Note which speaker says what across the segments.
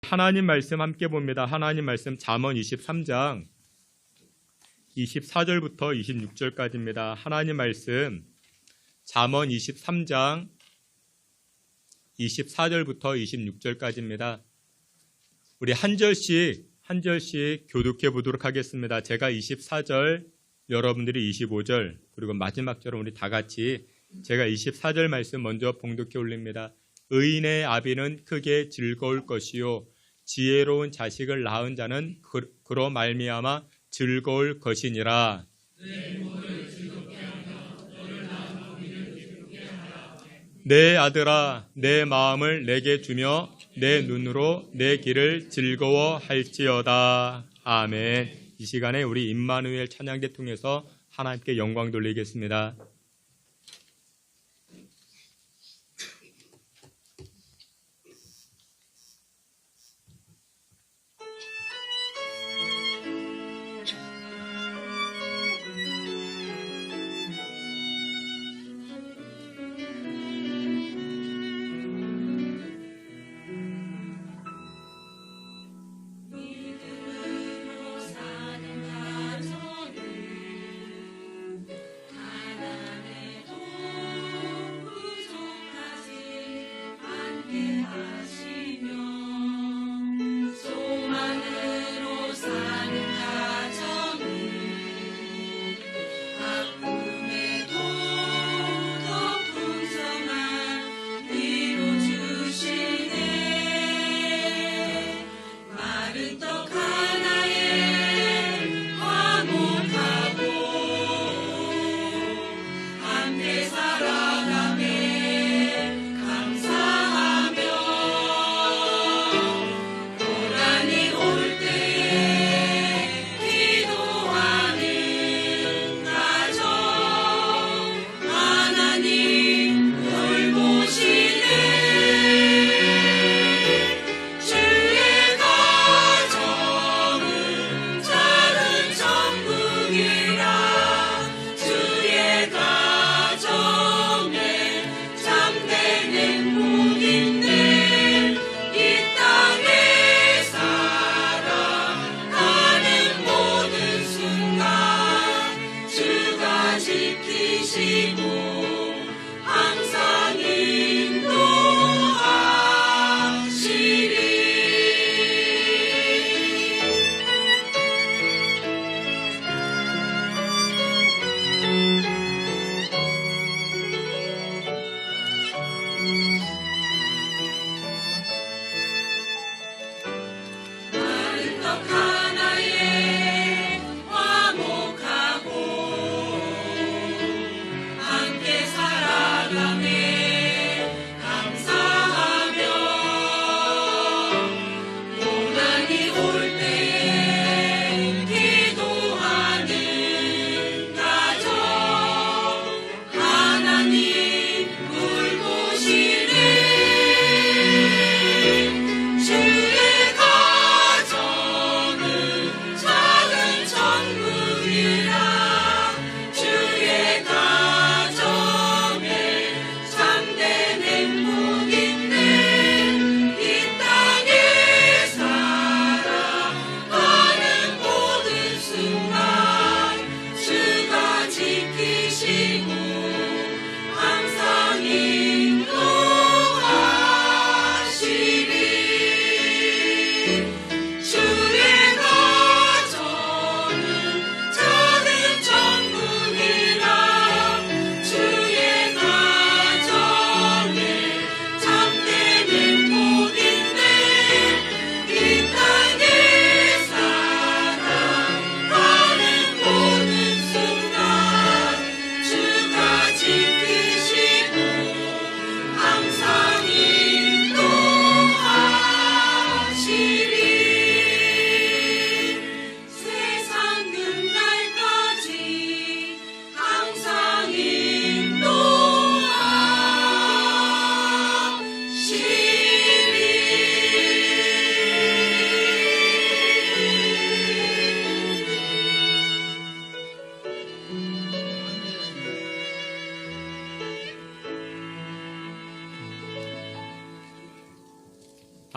Speaker 1: 하나님 말씀 함께 봅니다. 하나님 말씀 잠언 23장 24절부터 26절까지입니다. 하나님 말씀 잠언 23장 24절부터 26절까지입니다. 우리 한 절씩 교독해 보도록 하겠습니다. 제가 24절, 여러분들이 25절, 그리고 마지막 절은 우리 다 같이 제가 24절 말씀 먼저 봉독해 올립니다. 의인의 아비는 크게 즐거울 것이요 지혜로운 자식을 낳은 자는 그로 말미암아 즐거울 것이니라. 내 아들아, 내 마음을 내게 주며 내 눈으로 내 길을 즐거워할지어다. 아멘. 이 시간에 우리 임마누엘 찬양대 통해서 하나님께 영광 돌리겠습니다.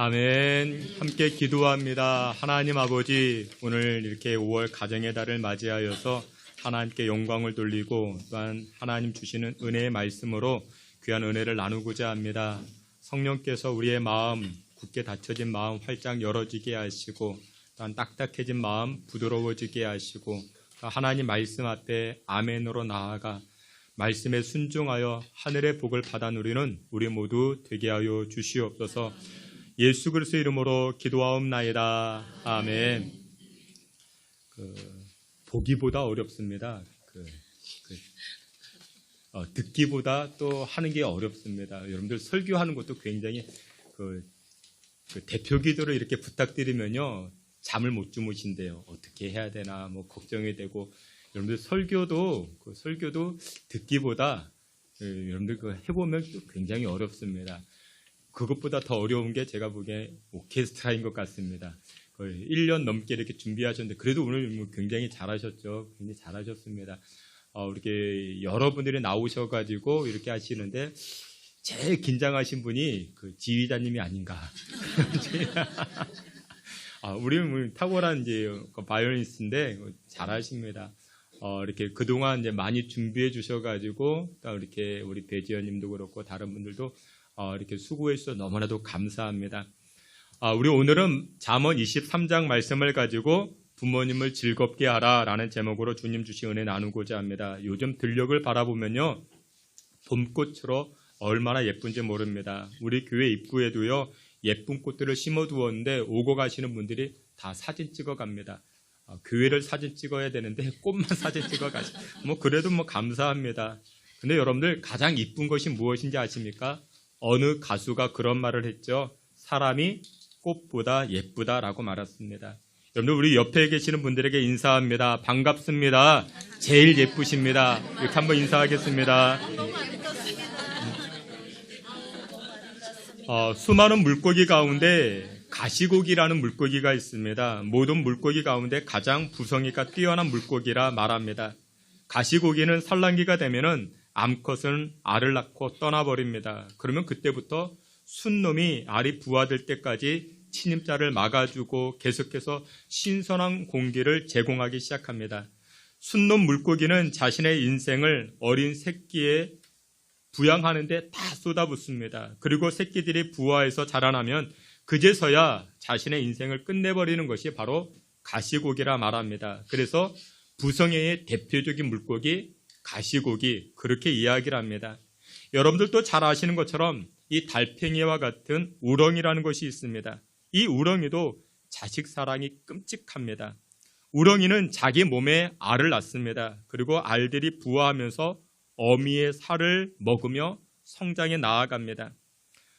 Speaker 1: 아멘. 함께 기도합니다. 하나님 아버지, 오늘 이렇게 5월 가정의 달을 맞이하여서 하나님께 영광을 돌리고 또한 하나님 주시는 은혜의 말씀으로 귀한 은혜를 나누고자 합니다. 성령께서 우리의 마음, 굳게 닫혀진 마음 활짝 열어지게 하시고 또한 딱딱해진 마음 부드러워지게 하시고 하나님 말씀 앞에 아멘으로 나아가 말씀에 순종하여 하늘의 복을 받아 누리는 우리 모두 되게 하여 주시옵소서. 예수 그리스도의 이름으로 기도하옵나이다. 아멘. 보기보다 어렵습니다. 듣기보다 또 하는 게 어렵습니다. 여러분들 설교하는 것도 굉장히 대표 기도를 이렇게 부탁드리면요 잠을 못 주무신대요. 어떻게 해야 되나 뭐 걱정이 되고, 여러분들 설교도 듣기보다 여러분들 해보면 또 굉장히 어렵습니다. 그것보다 더 어려운 게 제가 보기에 오케스트라인 것 같습니다. 거의 1년 넘게 이렇게 준비하셨는데 그래도 오늘 뭐 굉장히 잘하셨죠. 굉장히 잘하셨습니다. 이렇게 여러분들이 나오셔가지고 이렇게 하시는데 제일 긴장하신 분이 그 지휘자님이 아닌가. 우리는 탁월한 이제 바이올리니스트인데 잘하십니다. 이렇게 그동안 이제 많이 준비해 주셔가지고 또 이렇게 우리 배지연님도 그렇고 다른 분들도 이렇게 수고해 주셔서 너무나도 감사합니다. 우리 오늘은 잠언 23장 말씀을 가지고 부모님을 즐겁게 하라라는 제목으로 주님 주신 은혜 나누고자 합니다. 요즘 들녘을 바라보면요 봄꽃으로 얼마나 예쁜지 모릅니다. 우리 교회 입구에도요 예쁜 꽃들을 심어두었는데 오고 가시는 분들이 다 사진 찍어 갑니다. 교회를 사진 찍어야 되는데 꽃만 사진 찍어 가시. 그래도 감사합니다. 근데 여러분들 가장 이쁜 것이 무엇인지 아십니까? 어느 가수가 그런 말을 했죠. 사람이 꽃보다 예쁘다라고 말했습니다. 여러분들 우리 옆에 계시는 분들에게 인사합니다. 반갑습니다. 제일 예쁘십니다. 이렇게 한번 인사하겠습니다. 수많은 물고기 가운데 가시고기라는 물고기가 있습니다. 모든 물고기 가운데 가장 부성이가 뛰어난 물고기라 말합니다. 가시고기는 산란기가 되면은 암컷은 알을 낳고 떠나버립니다. 그러면 그때부터 순놈이 알이 부화될 때까지 침입자를 막아주고 계속해서 신선한 공기를 제공하기 시작합니다. 순놈 물고기는 자신의 인생을 어린 새끼에 부양하는데 다 쏟아붓습니다. 그리고 새끼들이 부화해서 자라나면 그제서야 자신의 인생을 끝내버리는 것이 바로 가시고기라 말합니다. 그래서 부성애의 대표적인 물고기 가시고기, 그렇게 이야기를 합니다. 여러분들도 잘 아시는 것처럼 이 달팽이와 같은 우렁이라는 것이 있습니다. 이 우렁이도 자식 사랑이 끔찍합니다. 우렁이는 자기 몸에 알을 낳습니다. 그리고 알들이 부화하면서 어미의 살을 먹으며 성장해 나아갑니다.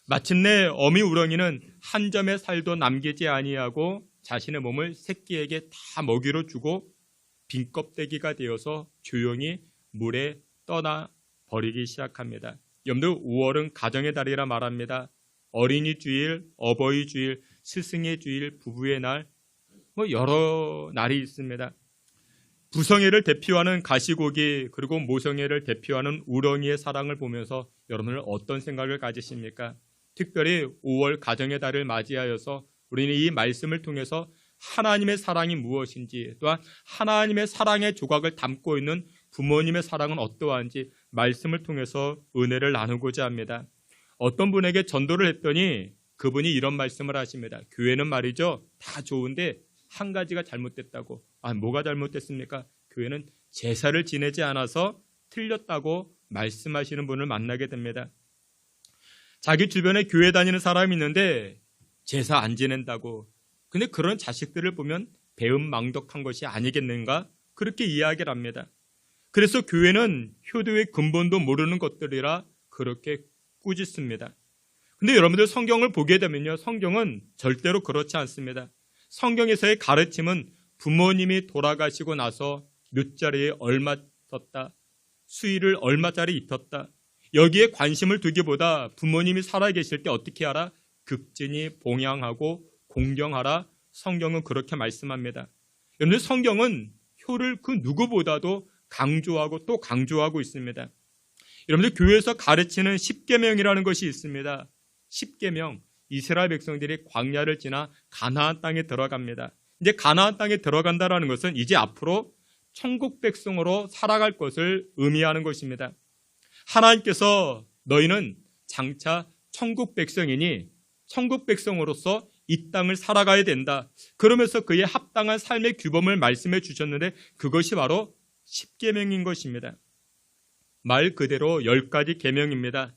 Speaker 1: 마침내 어미 우렁이는 한 점의 살도 남기지 아니하고 자신의 몸을 새끼에게 다 먹이로 주고 빈 껍데기가 되어서 조용히 물에 떠나 버리기 시작합니다. 여러분들 5월은 가정의 달이라 말합니다. 어린이 주일, 어버이 주일, 스승의 주일, 부부의 날, 여러 날이 있습니다. 부성애를 대표하는 가시고기 그리고 모성애를 대표하는 우렁이의 사랑을 보면서 여러분은 어떤 생각을 가지십니까? 특별히 5월 가정의 달을 맞이하여서 우리는 이 말씀을 통해서 하나님의 사랑이 무엇인지, 또한 하나님의 사랑의 조각을 담고 있는 부모님의 사랑은 어떠한지 말씀을 통해서 은혜를 나누고자 합니다. 어떤 분에게 전도를 했더니 그분이 이런 말씀을 하십니다. 교회는 말이죠, 다 좋은데 한 가지가 잘못됐다고. 뭐가 잘못됐습니까? 교회는 제사를 지내지 않아서 틀렸다고 말씀하시는 분을 만나게 됩니다. 자기 주변에 교회 다니는 사람이 있는데 제사 안 지낸다고. 근데 그런 자식들을 보면 배은망덕한 것이 아니겠는가? 그렇게 이야기를 합니다. 그래서 교회는 효도의 근본도 모르는 것들이라 그렇게 꾸짖습니다. 근데 여러분들 성경을 보게 되면요, 성경은 절대로 그렇지 않습니다. 성경에서의 가르침은 부모님이 돌아가시고 나서 묘자리에 얼마 썼다, 수의를 얼마짜리 입혔다, 여기에 관심을 두기보다 부모님이 살아계실 때 어떻게 하라? 극진히 봉양하고 공경하라. 성경은 그렇게 말씀합니다. 여러분들 성경은 효를 그 누구보다도 강조하고 또 강조하고 있습니다. 여러분들 교회에서 가르치는 십계명이라는 것이 있습니다. 십계명. 이스라엘 백성들이 광야를 지나 가나안 땅에 들어갑니다. 이제 가나안 땅에 들어간다라는 것은 이제 앞으로 천국 백성으로 살아갈 것을 의미하는 것입니다. 하나님께서 너희는 장차 천국 백성이니 천국 백성으로서 이 땅을 살아가야 된다. 그러면서 그의 합당한 삶의 규범을 말씀해 주셨는데 그것이 바로 10계명인 것입니다. 말 그대로 10가지 계명입니다.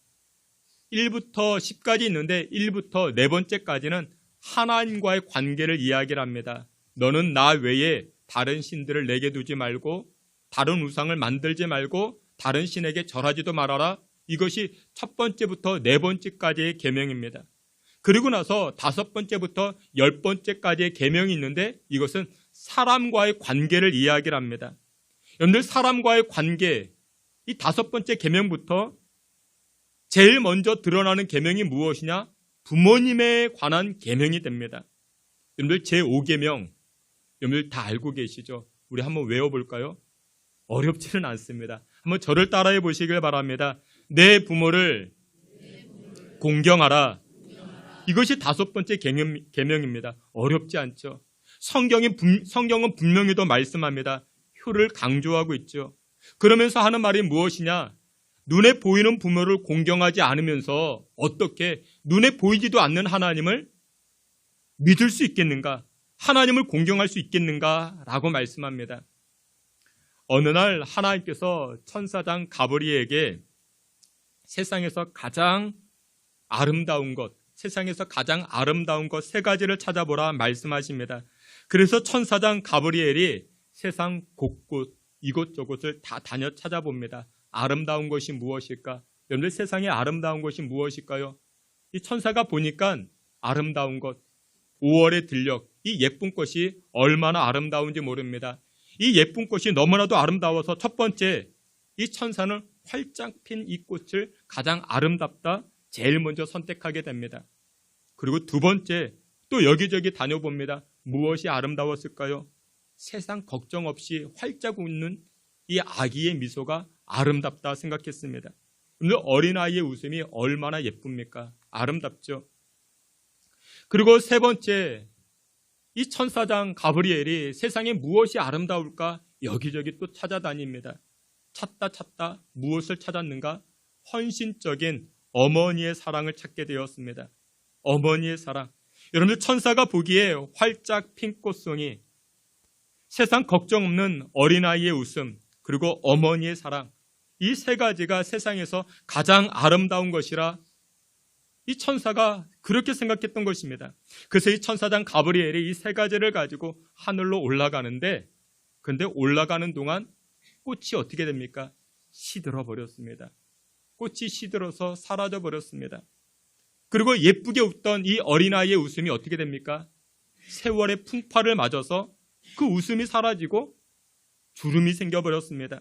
Speaker 1: 1부터 10까지 있는데 1부터 네 번째까지는 하나님과의 관계를 이야기를 합니다. 너는 나 외에 다른 신들을 내게 두지 말고 다른 우상을 만들지 말고 다른 신에게 절하지도 말아라. 이것이 첫 번째부터 네 번째까지의 계명입니다. 그리고 나서 5번째부터 10번째까지의 계명이 있는데 이것은 사람과의 관계를 이야기를 합니다. 여러분들 사람과의 관계, 이 5번째 계명부터 제일 먼저 드러나는 계명이 무엇이냐? 부모님에 관한 계명이 됩니다. 여러분들 제5계명 여러분들 다 알고 계시죠? 우리 한번 외워볼까요? 어렵지는 않습니다. 한번 저를 따라해 보시길 바랍니다. 내 부모를 공경하라. 이것이 5번째 계명입니다. 어렵지 않죠? 성경은 분명히도 말씀합니다. 효를 강조하고 있죠. 그러면서 하는 말이 무엇이냐? 눈에 보이는 부모를 공경하지 않으면서 어떻게 눈에 보이지도 않는 하나님을 믿을 수 있겠는가? 하나님을 공경할 수 있겠는가? 라고 말씀합니다. 어느 날 하나님께서 천사장 가브리엘에게 세상에서 가장 아름다운 것, 세상에서 가장 아름다운 것 3가지를 찾아보라 말씀하십니다. 그래서 천사장 가브리엘이 세상 곳곳 이곳저곳을 다 다녀 찾아봅니다. 아름다운 것이 무엇일까? 여러분들 세상에 아름다운 것이 무엇일까요? 이 천사가 보니까 아름다운 것, 5월의 들녘, 이 예쁜 꽃이 얼마나 아름다운지 모릅니다. 이 예쁜 꽃이 너무나도 아름다워서 첫 번째, 이 천사는 활짝 핀 이 꽃을 가장 아름답다 제일 먼저 선택하게 됩니다. 그리고 2번째, 또 여기저기 다녀봅니다. 무엇이 아름다웠을까요? 세상 걱정 없이 활짝 웃는 이 아기의 미소가 아름답다 생각했습니다. 근데 어린아이의 웃음이 얼마나 예쁩니까? 아름답죠. 그리고 3번째, 이 천사장 가브리엘이 세상에 무엇이 아름다울까 여기저기 또 찾아다닙니다. 찾다 무엇을 찾았는가? 헌신적인 어머니의 사랑을 찾게 되었습니다. 어머니의 사랑. 여러분들 천사가 보기에 활짝 핀 꽃송이, 세상 걱정 없는 어린아이의 웃음, 그리고 어머니의 사랑, 이 3가지가 세상에서 가장 아름다운 것이라 이 천사가 그렇게 생각했던 것입니다. 그래서 이 천사장 가브리엘이 이 3가지를 가지고 하늘로 올라가는데, 근데 올라가는 동안 꽃이 어떻게 됩니까? 시들어 버렸습니다. 꽃이 시들어서 사라져 버렸습니다. 그리고 예쁘게 웃던 이 어린아이의 웃음이 어떻게 됩니까? 세월의 풍파를 맞아서 그 웃음이 사라지고 주름이 생겨버렸습니다.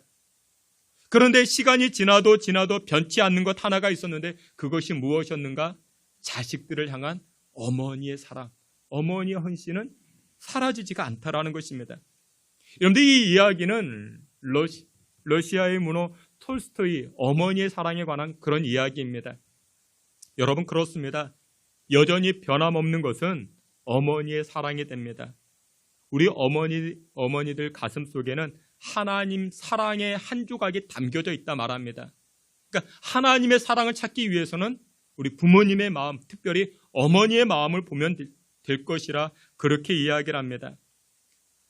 Speaker 1: 그런데 시간이 지나도 변치 않는 것 하나가 있었는데 그것이 무엇이었는가? 자식들을 향한 어머니의 사랑, 어머니의 헌신은 사라지지가 않다라는 것입니다. 여러분들 이 이야기는 러시아의 문호 톨스토이 어머니의 사랑에 관한 그런 이야기입니다. 여러분 그렇습니다. 여전히 변함없는 것은 어머니의 사랑이 됩니다. 우리 어머니들 가슴 속에는 하나님 사랑의 한 조각이 담겨져 있다 말합니다. 그러니까 하나님의 사랑을 찾기 위해서는 우리 부모님의 마음, 특별히 어머니의 마음을 보면 될 것이라 그렇게 이야기를 합니다.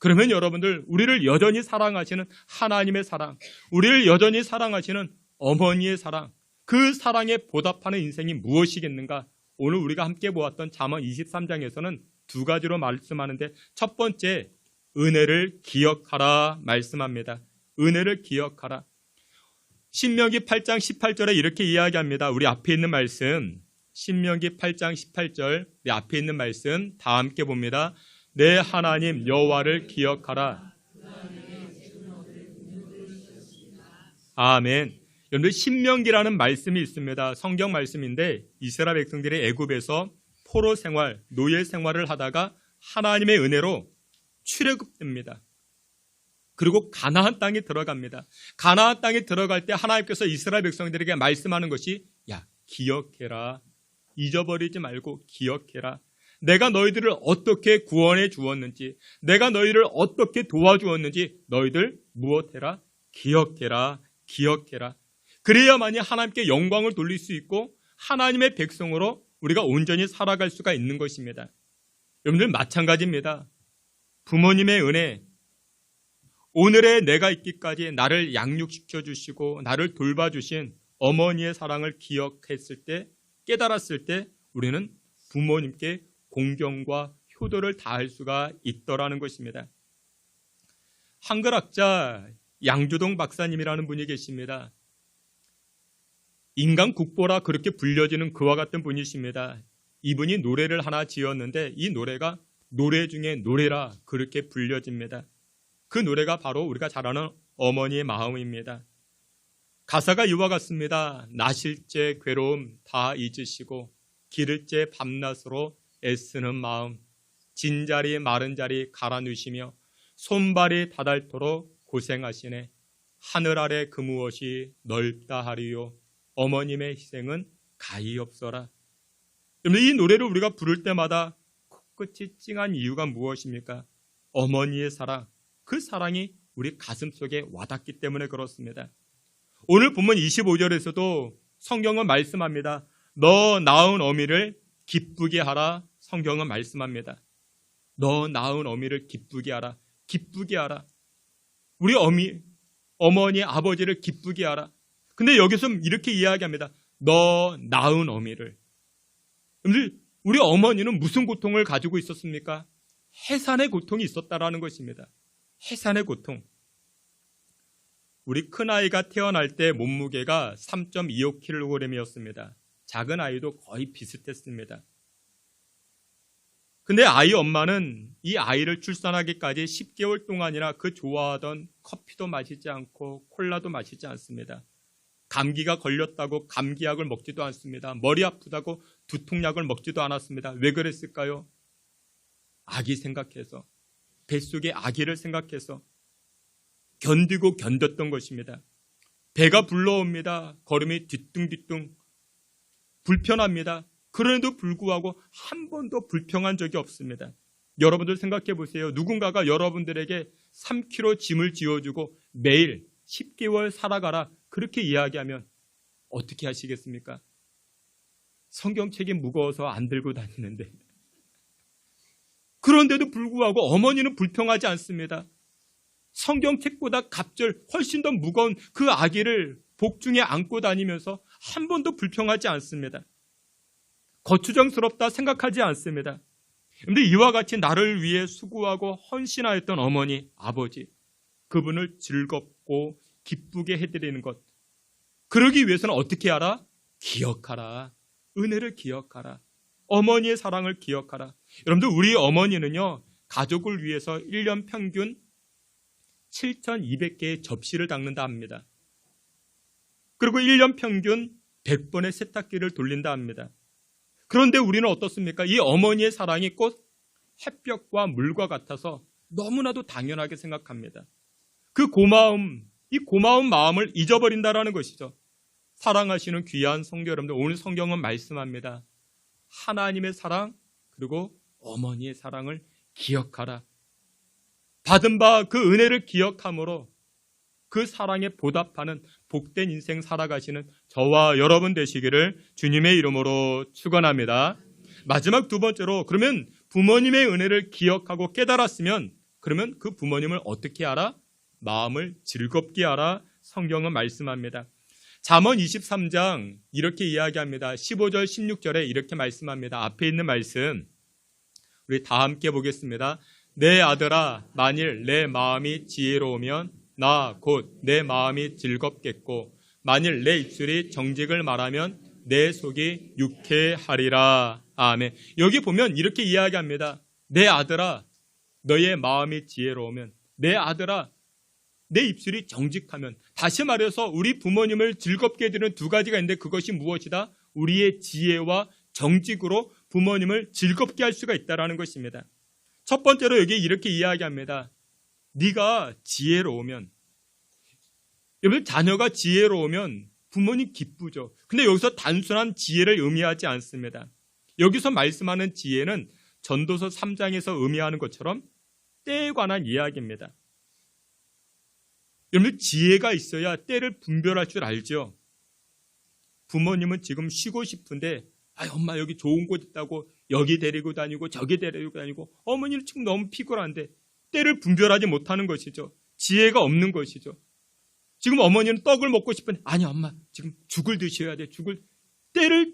Speaker 1: 그러면 여러분들, 우리를 여전히 사랑하시는 하나님의 사랑, 우리를 여전히 사랑하시는 어머니의 사랑, 그 사랑에 보답하는 인생이 무엇이겠는가? 오늘 우리가 함께 보았던 잠언 23장에서는 2가지로 말씀하는데, 첫 번째, 은혜를 기억하라 말씀합니다. 은혜를 기억하라. 신명기 8장 18절에 이렇게 이야기합니다. 우리 앞에 있는 말씀, 신명기 8장 18절, 우리 앞에 있는 말씀 다 함께 봅니다. 내 하나님 여호와를 기억하라. 아멘. 여러분, 신명기라는 말씀이 있습니다. 성경 말씀인데 이스라엘 백성들이 애굽에서 포로 생활, 노예 생활을 하다가 하나님의 은혜로 출애굽됩니다. 그리고 가나안 땅에 들어갑니다. 가나안 땅에 들어갈 때 하나님께서 이스라엘 백성들에게 말씀하는 것이, 야, 기억해라. 잊어버리지 말고 기억해라. 내가 너희들을 어떻게 구원해 주었는지, 내가 너희를 어떻게 도와주었는지 너희들 무엇해라? 기억해라. 기억해라. 그래야만이 하나님께 영광을 돌릴 수 있고 하나님의 백성으로 우리가 온전히 살아갈 수가 있는 것입니다. 여러분들 마찬가지입니다. 부모님의 은혜, 오늘의 내가 있기까지 나를 양육시켜 주시고 나를 돌봐주신 어머니의 사랑을 기억했을 때, 깨달았을 때 우리는 부모님께 공경과 효도를 다할 수가 있더라는 것입니다. 한글학자 양주동 박사님이라는 분이 계십니다. 인간 국보라 그렇게 불려지는 그와 같은 분이십니다. 이분이 노래를 하나 지었는데 이 노래가 노래 중에 노래라 그렇게 불려집니다. 그 노래가 바로 우리가 잘 아는 어머니의 마음입니다. 가사가 이와 같습니다. 나실제 괴로움 다 잊으시고 기를제 밤낮으로 애쓰는 마음, 진자리 마른 자리 갈아 누시며 손발이 다닳도록 고생하시네. 하늘 아래 그 무엇이 넓다 하리요. 어머님의 희생은 가히 없어라. 이 노래를 우리가 부를 때마다 코끝이 찡한 이유가 무엇입니까? 어머니의 사랑, 그 사랑이 우리 가슴 속에 와닿기 때문에 그렇습니다. 오늘 본문 25절에서도 성경은 말씀합니다. 너 낳은 어미를 기쁘게 하라. 성경은 말씀합니다. 너 낳은 어미를 기쁘게 하라. 기쁘게 하라. 우리 어머니, 아버지를 기쁘게 하라. 근데 여기서 이렇게 이야기합니다. 너 낳은 어미를. 우리 어머니는 무슨 고통을 가지고 있었습니까? 해산의 고통이 있었다라는 것입니다. 해산의 고통. 우리 큰아이가 태어날 때 몸무게가 3.25kg이었습니다. 작은 아이도 거의 비슷했습니다. 근데 아이 엄마는 이 아이를 출산하기까지 10개월 동안이나 그 좋아하던 커피도 마시지 않고 콜라도 마시지 않습니다. 감기가 걸렸다고 감기약을 먹지도 않습니다. 머리 아프다고 두통약을 먹지도 않았습니다. 왜 그랬을까요? 아기 생각해서, 뱃속의 아기를 생각해서 견디고 견뎠던 것입니다. 배가 불러옵니다. 걸음이 뒤뚱뒤뚱 불편합니다. 그런데도 불구하고 한 번도 불평한 적이 없습니다. 여러분들 생각해 보세요. 누군가가 여러분들에게 3kg 짐을 지어주고 매일 10개월 살아가라 그렇게 이야기하면 어떻게 하시겠습니까? 성경책이 무거워서 안 들고 다니는데. 그런데도 불구하고 어머니는 불평하지 않습니다. 성경책보다 갑절 훨씬 더 무거운 그 아기를 복중에 안고 다니면서 한 번도 불평하지 않습니다. 거추장스럽다 생각하지 않습니다. 그런데 이와 같이 나를 위해 수고하고 헌신하였던 어머니, 아버지, 그분을 즐겁고 기쁘게 해드리는 것. 그러기 위해서는 어떻게 하라? 기억하라. 은혜를 기억하라. 어머니의 사랑을 기억하라. 여러분들 우리 어머니는요, 가족을 위해서 1년 평균 7,200개의 접시를 닦는다 합니다. 그리고 1년 평균 100번의 세탁기를 돌린다 합니다. 그런데 우리는 어떻습니까? 이 어머니의 사랑이 꼭 햇볕과 물과 같아서 너무나도 당연하게 생각합니다. 그 이 고마운 마음을 잊어버린다라는 것이죠. 사랑하시는 귀한 성도 여러분들, 오늘 성경은 말씀합니다. 하나님의 사랑 그리고 어머니의 사랑을 기억하라. 받은 바 그 은혜를 기억함으로 그 사랑에 보답하는 복된 인생 살아가시는 저와 여러분 되시기를 주님의 이름으로 축원합니다. 마지막 두 번째로, 그러면 부모님의 은혜를 기억하고 깨달았으면 그러면 그 부모님을 어떻게 하라? 마음을 즐겁게 하라. 성경은 말씀합니다. 잠언 23장 이렇게 이야기합니다. 15절 16절에 이렇게 말씀합니다. 앞에 있는 말씀 우리 다 함께 보겠습니다. 내 아들아, 만일 내 마음이 지혜로우면 나 곧 내 마음이 즐겁겠고 만일 내 입술이 정직을 말하면 내 속이 유쾌하리라. 아멘. 여기 보면 이렇게 이야기합니다. 내 아들아, 너의 마음이 지혜로우면, 내 아들아, 내 입술이 정직하면. 다시 말해서 우리 부모님을 즐겁게 해드리는 두 가지가 있는데 그것이 무엇이다? 우리의 지혜와 정직으로 부모님을 즐겁게 할 수가 있다는 것입니다. 첫 번째로 여기 이렇게 이야기합니다. 네가 지혜로우면, 여러분 자녀가 지혜로우면 부모님 기쁘죠. 근데 여기서 단순한 지혜를 의미하지 않습니다. 여기서 말씀하는 지혜는 전도서 3장에서 의미하는 것처럼 때에 관한 이야기입니다. 여러분, 지혜가 있어야 때를 분별할 줄 알죠. 부모님은 지금 쉬고 싶은데 엄마 여기 좋은 곳 있다고 여기 데리고 다니고 저기 데리고 다니고 어머니는 지금 너무 피곤한데 때를 분별하지 못하는 것이죠. 지혜가 없는 것이죠. 지금 어머니는 떡을 먹고 싶은데 아니 엄마 지금 죽을 드셔야 돼. 죽을 때를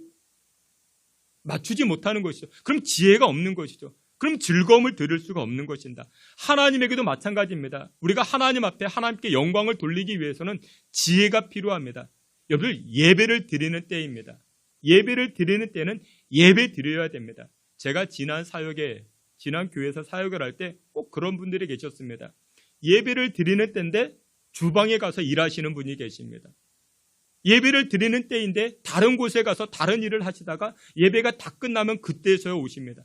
Speaker 1: 맞추지 못하는 것이죠. 그럼 지혜가 없는 것이죠. 그럼 즐거움을 들을 수가 없는 것입니다. 하나님에게도 마찬가지입니다. 우리가 하나님 앞에 하나님께 영광을 돌리기 위해서는 지혜가 필요합니다. 여러분들 예배를 드리는 때입니다. 예배를 드리는 때는 예배 드려야 됩니다. 제가 지난 교회에서 사역을 할 때 꼭 그런 분들이 계셨습니다. 예배를 드리는 때인데 주방에 가서 일하시는 분이 계십니다. 예배를 드리는 때인데 다른 곳에 가서 다른 일을 하시다가 예배가 다 끝나면 그때서야 오십니다.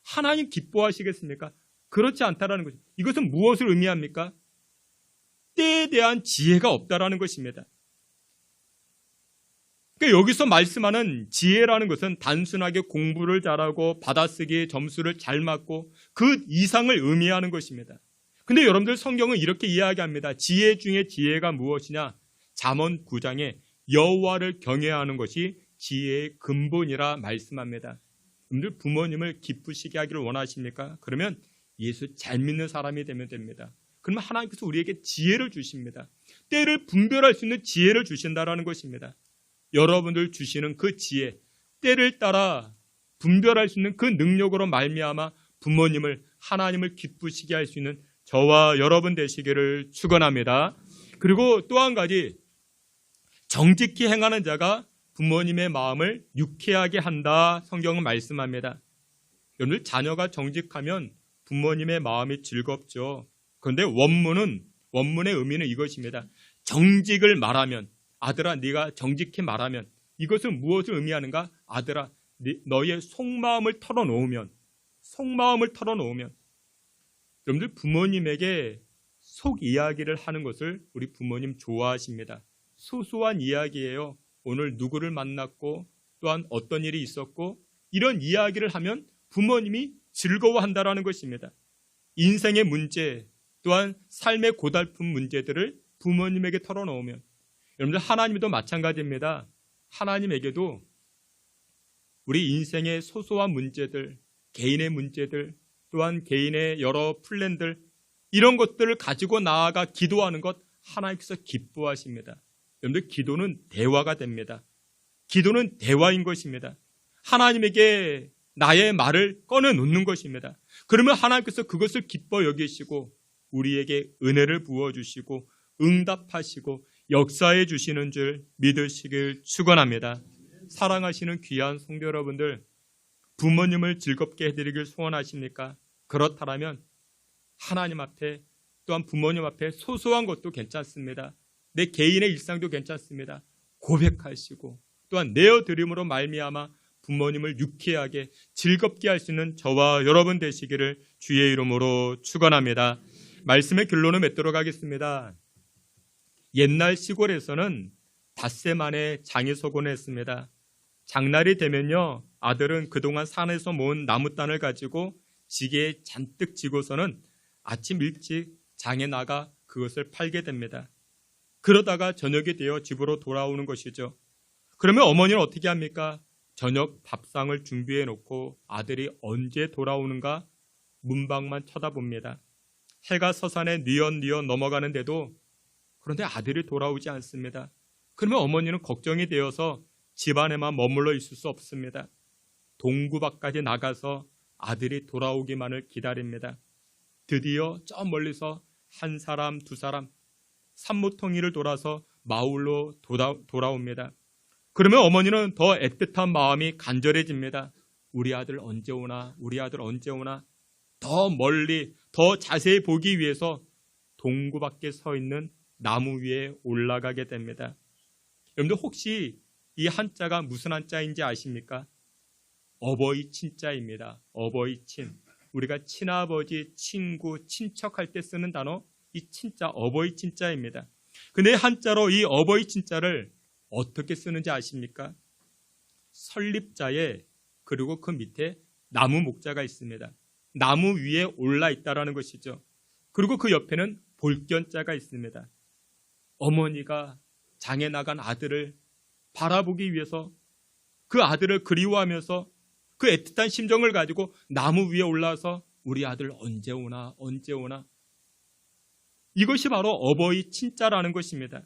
Speaker 1: 하나님 기뻐하시겠습니까? 그렇지 않다라는 거죠. 이것은 무엇을 의미합니까? 때에 대한 지혜가 없다라는 것입니다. 그러니까 여기서 말씀하는 지혜라는 것은 단순하게 공부를 잘하고 받아쓰기 점수를 잘 맞고 그 이상을 의미하는 것입니다. 근데 여러분들 성경은 이렇게 이야기합니다. 지혜 중에 지혜가 무엇이냐? 잠언 9장에 여호와를 경외하는 것이 지혜의 근본이라 말씀합니다. 여러분들 부모님을 기쁘시게 하기를 원하십니까? 그러면 예수 잘 믿는 사람이 되면 됩니다. 그러면 하나님께서 우리에게 지혜를 주십니다. 때를 분별할 수 있는 지혜를 주신다라는 것입니다. 여러분들 주시는 그 지혜, 때를 따라 분별할 수 있는 그 능력으로 말미암아 부모님을 하나님을 기쁘시게 할 수 있는 저와 여러분 되시기를 축원합니다. 그리고 또 한 가지, 정직히 행하는 자가 부모님의 마음을 유쾌하게 한다. 성경은 말씀합니다. 여러분 자녀가 정직하면 부모님의 마음이 즐겁죠. 그런데 원문의 의미는 이것입니다. 정직을 말하면, 아들아 네가 정직히 말하면, 이것은 무엇을 의미하는가? 아들아 너의 속마음을 털어놓으면, 여러분들 부모님에게 속 이야기를 하는 것을 우리 부모님 좋아하십니다. 소소한 이야기예요. 오늘 누구를 만났고 또한 어떤 일이 있었고 이런 이야기를 하면 부모님이 즐거워한다라는 것입니다. 인생의 문제 또한 삶의 고달픈 문제들을 부모님에게 털어놓으면, 여러분들 하나님도 마찬가지입니다. 하나님에게도 우리 인생의 소소한 문제들, 개인의 문제들, 또한 개인의 여러 플랜들, 이런 것들을 가지고 나아가 기도하는 것 하나님께서 기뻐하십니다. 여러분들 기도는 대화가 됩니다. 기도는 대화인 것입니다. 하나님에게 나의 말을 꺼내놓는 것입니다. 그러면 하나님께서 그것을 기뻐 여기시고 우리에게 은혜를 부어주시고 응답하시고 역사해 주시는 줄 믿으시길 축원합니다. 사랑하시는 귀한 성도 여러분들, 부모님을 즐겁게 해드리길 소원하십니까? 그렇다면 하나님 앞에 또한 부모님 앞에 소소한 것도 괜찮습니다. 내 개인의 일상도 괜찮습니다. 고백하시고 또한 내어드림으로 말미암아 부모님을 유쾌하게 즐겁게 할 수 있는 저와 여러분 되시기를 주의 이름으로 축원합니다. 말씀의 결론을 맺도록 하겠습니다. 옛날 시골에서는 닷새 만에 장이 서곤 했습니다. 장날이 되면요, 아들은 그동안 산에서 모은 나무단을 가지고 지게에 잔뜩 지고서는 아침 일찍 장에 나가 그것을 팔게 됩니다. 그러다가 저녁이 되어 집으로 돌아오는 것이죠. 그러면 어머니는 어떻게 합니까? 저녁 밥상을 준비해 놓고 아들이 언제 돌아오는가 문밖만 쳐다봅니다. 해가 서산에 뉘엿뉘엿 넘어가는데도 그런데 아들이 돌아오지 않습니다. 그러면 어머니는 걱정이 되어서 집안에만 머물러 있을 수 없습니다. 동구 밖까지 나가서 아들이 돌아오기만을 기다립니다. 드디어 저 멀리서 한 사람, 두 사람, 산모통일을 돌아서 마을로 돌아옵니다. 그러면 어머니는 더 애틋한 마음이 간절해집니다. 우리 아들 언제 오나? 우리 아들 언제 오나? 더 멀리, 더 자세히 보기 위해서 동구 밖에 서 있는 나무 위에 올라가게 됩니다. 여러분들 혹시 이 한자가 무슨 한자인지 아십니까? 어버이 친자입니다. 어버이 친. 우리가 친아버지, 친구, 친척할 때 쓰는 단어, 이 친자, 어버이 친자입니다. 근데 한자로 이 어버이 친자를 어떻게 쓰는지 아십니까? 설립자에 그리고 그 밑에 나무 목자가 있습니다. 나무 위에 올라 있다라는 것이죠. 그리고 그 옆에는 볼견자가 있습니다. 어머니가 장에 나간 아들을 바라보기 위해서 그 아들을 그리워하면서 그 애틋한 심정을 가지고 나무 위에 올라와서 우리 아들 언제 오나 언제 오나, 이것이 바로 어버이 친자라는 것입니다.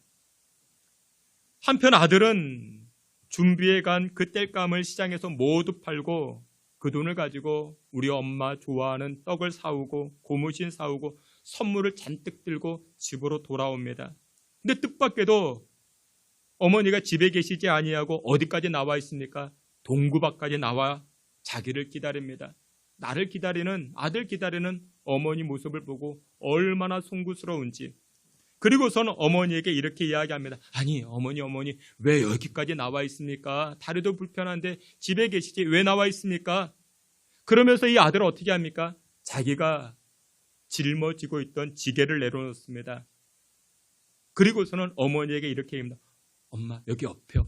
Speaker 1: 한편 아들은 준비해 간 그 땔감을 시장에서 모두 팔고 그 돈을 가지고 우리 엄마 좋아하는 떡을 사오고 고무신 사오고 선물을 잔뜩 들고 집으로 돌아옵니다. 근데 뜻밖에도 어머니가 집에 계시지 아니하고 어디까지 나와 있습니까? 동구 밖까지 나와 자기를 기다립니다. 나를 기다리는, 아들 기다리는 어머니 모습을 보고 얼마나 송구스러운지. 그리고선 어머니에게 이렇게 이야기합니다. 아니 어머니 왜 여기까지 나와 있습니까? 다리도 불편한데 집에 계시지 왜 나와 있습니까? 그러면서 이 아들은 어떻게 합니까? 자기가 짊어지고 있던 지게를 내려놓습니다. 그리고서는 어머니에게 이렇게 얘기합니다. 엄마 여기 엎혀.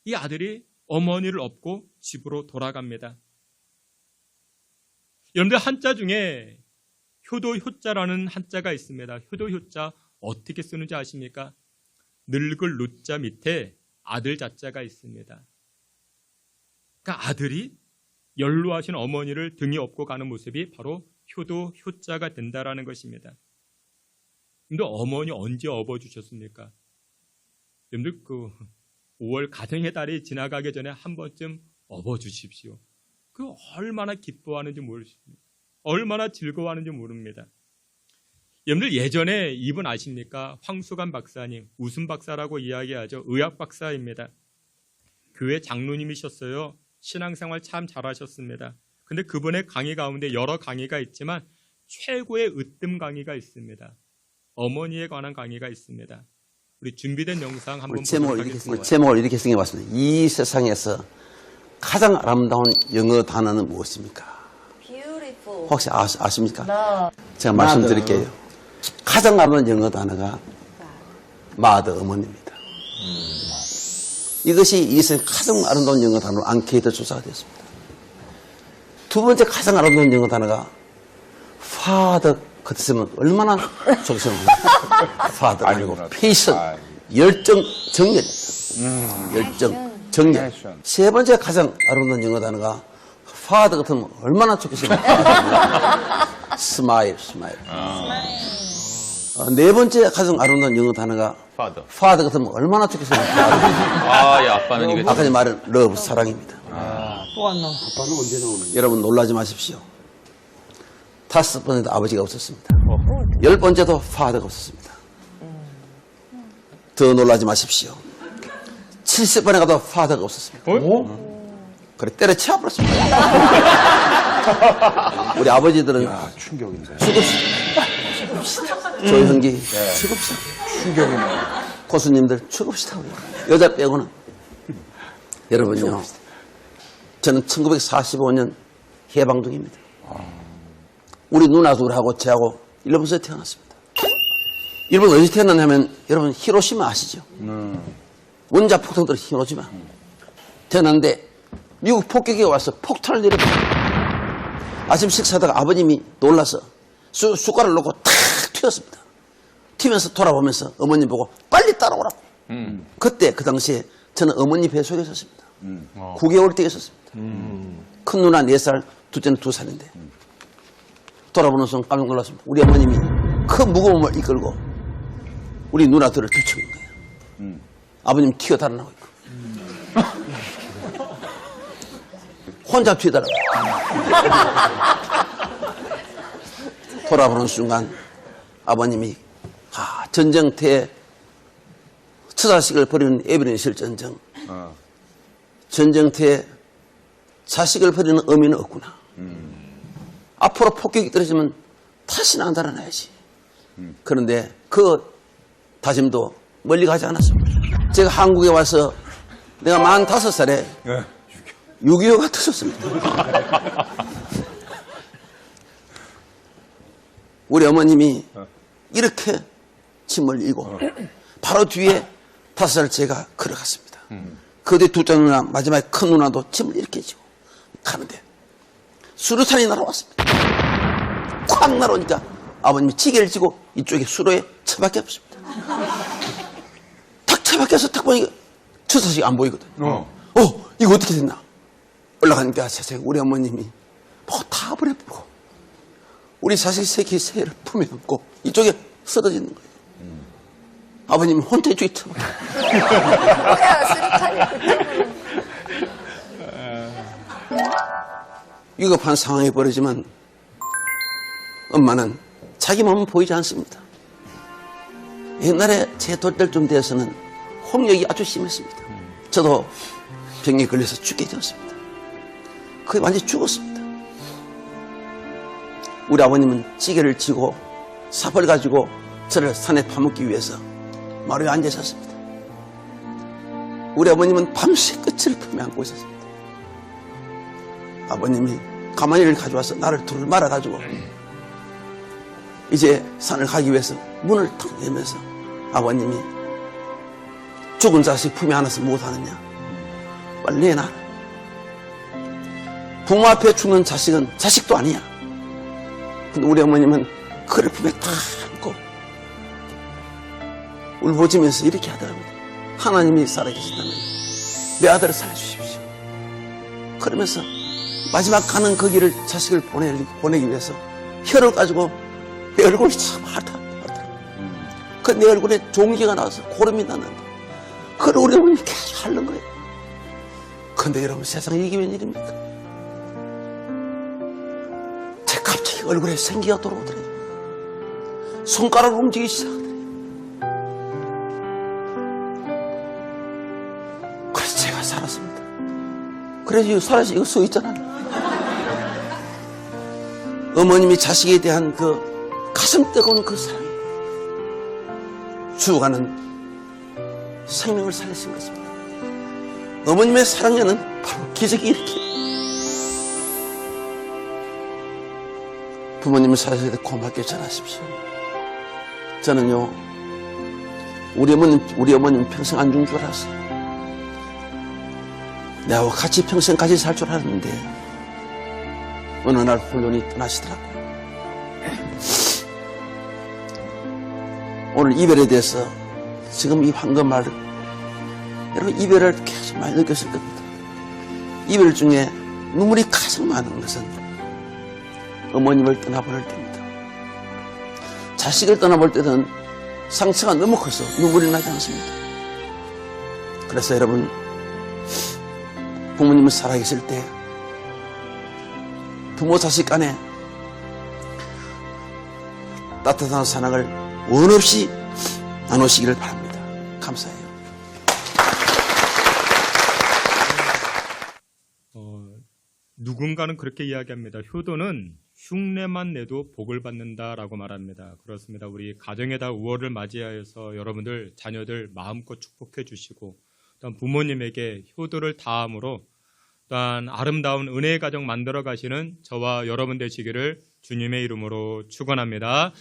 Speaker 1: 이 아들이 어머니를 업고 집으로 돌아갑니다. 여러분들 한자 중에 효도 효자라는 한자가 있습니다. 효도 효자 어떻게 쓰는지 아십니까? 늙을 누자 밑에 아들 자자가 있습니다. 그러니까 아들이 연로하신 어머니를 등에 업고 가는 모습이 바로 효도 효자가 된다라는 것입니다. 근데 어머니 언제 업어주셨습니까? 여러분들 그 5월 가정의 달이 지나가기 전에 한 번쯤 업어주십시오. 그 얼마나 기뻐하는지 모르십니까? 얼마나 즐거워하는지 모릅니다. 여러분들 예전에 이분 아십니까? 황수관 박사님, 웃음 박사라고 이야기하죠. 의학 박사입니다. 교회 장로님이셨어요. 신앙생활 참 잘하셨습니다. 근데 그분의 강의 가운데 여러 강의가 있지만 최고의 으뜸 강의가 있습니다. 어머니에 관한 강의가 있습니다. 우리 준비된 영상 한번 보도록 하겠습니다.
Speaker 2: 제목을 이렇게 생각해봤습니다. 이 세상에서 가장 아름다운 영어 단어는 무엇입니까?
Speaker 3: Beautiful.
Speaker 2: 혹시 아십니까? 제가 말씀드릴게요. 가장 아름다운 영어 단어가 mother, 어머니입니다. 이것이 이 세상 가장 아름다운 영어 단어로 앙케이트 조사가 되었습니다. 두 번째 가장 아름다운 영어 단어가 father 같으면 얼마나 좋겠습니까? father 아니고 patient, 열정, 정열입니다. 열정, 정열. 세 번째 가장 아름다운 영어 단어가 father 같으면 얼마나 좋겠습니까? smile. 네 번째 가장 아름다운 영어 단어가 father 같으면 얼마나 좋겠습니까?
Speaker 4: 야, 아빠는 이거.
Speaker 2: 아까 말한 love, 사랑입니다.
Speaker 3: 또 왔나?
Speaker 2: 아빠는 언제 나오는 여러분 놀라지 마십시오. 5번에도 아버지가 없었습니다. 10번째도 father가 없었습니다. 더 놀라지 마십시오. 70번에 가도 father가 없었습니다. 그래 때려치워버렸습니다. 우리 아버지들은
Speaker 5: 충격인데.
Speaker 2: 죽읍시다. 조현기 죽읍시다.
Speaker 5: 충격이네.
Speaker 2: 고수님들 죽읍시다. 여자 빼고는. 여러분요. 저는 1945년 해방동입니다. 우리 누나 둘하고 저하고 일본에서 태어났습니다. 일본 어디서 태어났냐면 여러분 히로시마 아시죠? 원자 폭탄들 히로시마. 태어났는데 미국 폭격이 와서 폭탄을 내려버려요. 아침 식사하다가 아버님이 놀라서 숟가락을 놓고 탁 튀었습니다. 튀면서 돌아보면서 어머님 보고 빨리 따라오라고. 그때 그 당시에 저는 어머니 뱃속에 있었습니다. 9개월 때 있었습니다. 큰 누나 4살, 둘째는 2살인데 돌아보는 순간 깜짝 놀랐습니다. 우리 어머님이 큰 무거움을 이끌고 우리 누나들을 뒤쫓는 거예요. 아버님 튀어 달아나고 있고 혼자 튀어 달아나고 돌아보는 순간 아버님이 전쟁터에 처자식을 버리는 에베린 실전쟁 전쟁터에 자식을 버리는 의미는 없구나. 앞으로 폭격이 떨어지면 다시는 안 달아나야지. 그런데 그 다짐도 멀리 가지 않았습니다. 제가 한국에 와서 내가 45살에 6.25가 터졌습니다. 우리 어머님이 이렇게 짐을 이고 바로 뒤에 5살 제가 걸어갔습니다. 그 뒤에 둘째 누나, 마지막에 큰 누나도 짐을 이렇게 지고 가는데 수류탄이 날아왔습니다. 콱 날아오니까 아버님이 지게를 지고 이쪽에 수로에 처박혀 없습니다. 탁 처박혀서 탁 보니까 주사식이 안 보이거든요. 이거 어떻게 됐나? 올라가니까 세상에 우리 어머님이 뭐 다 버려보고 우리 자식 새끼 새를 품에 안고 이쪽에 쓰러지는 거예요. 아버님이 혼자 이쪽에 처박혀.
Speaker 3: 뭐야, 수류탄이 그쪽으로.
Speaker 2: 위급한 상황이 벌어지면 엄마는 자기 몸은 보이지 않습니다. 옛날에 제 돌때쯤 되어서는 홍역이 아주 심했습니다. 저도 병에 걸려서 죽게 되었습니다. 거의 완전히 죽었습니다. 우리 아버님은 찌개를 지고 삽을 가지고 저를 산에 파묻기 위해서 마루에 앉아 있었습니다. 우리 어머님은 밤새 끝을 품에 안고 있었습니다. 아버님이 가마니를 가져와서 나를 둘을 말아가지고 이제 산을 가기 위해서 문을 탁 열면서 아버님이 죽은 자식 품에 안아서 못하느냐 빨리 내놔. 부모 앞에 죽는 자식은 자식도 아니야. 근데 우리 어머님은 그를 품에 탁 안고 울부짖으면서 이렇게 하더랍니다. 하나님이 살아계신다면 내 아들을 살려주십시오. 그러면서 마지막 가는 그 길을 자식을 보내기 위해서 혀를 가지고 내 얼굴이 참 하다. 그 내 얼굴에 종기가 나와서 고름이 났는데 그걸 우리 어머님이 계속 하는 거예요. 근데 여러분 세상에 이게 웬일입니까? 제 갑자기 얼굴에 생기가 돌아오더래요. 손가락을 움직이기 시작하더래요. 그래서 제가 살았습니다. 그래서 이거 살아서 이거 써 있잖아요. 어머님이 자식에 대한 그 가슴 뜨거운 그 사랑, 주가는 생명을 살리신 것입니다. 어머님의 사랑에는 바로 기적이 이렇게 부모님을 사실 때 고맙게 전하십시오. 저는요 우리 어머님 평생 안 죽은 줄 알았어요. 내하고 같이 평생까지 살 줄 알았는데 어느 날 홀로니 떠나시더라고요. 오늘 이별에 대해서 지금 이 황금 말을 여러분 이별을 계속 많이 느꼈을 겁니다. 이별 중에 눈물이 가장 많은 것은 어머님을 떠나볼 때입니다. 자식을 떠나볼 때는 상처가 너무 커서 눈물이 나지 않습니다. 그래서 여러분 부모님을 살아계실 때 부모 자식 간에 따뜻한 사랑을 원 없이 나누시기를 바랍니다. 감사해요.
Speaker 1: 누군가는 그렇게 이야기합니다. 효도는 흉내만 내도 복을 받는다라고 말합니다. 그렇습니다. 우리 가정에다 5월을 맞이하여서 여러분들 자녀들 마음껏 축복해 주시고 또한 부모님에게 효도를 다함으로 또한 아름다운 은혜의 가정 만들어 가시는 저와 여러분 되시기를 주님의 이름으로 축원합니다.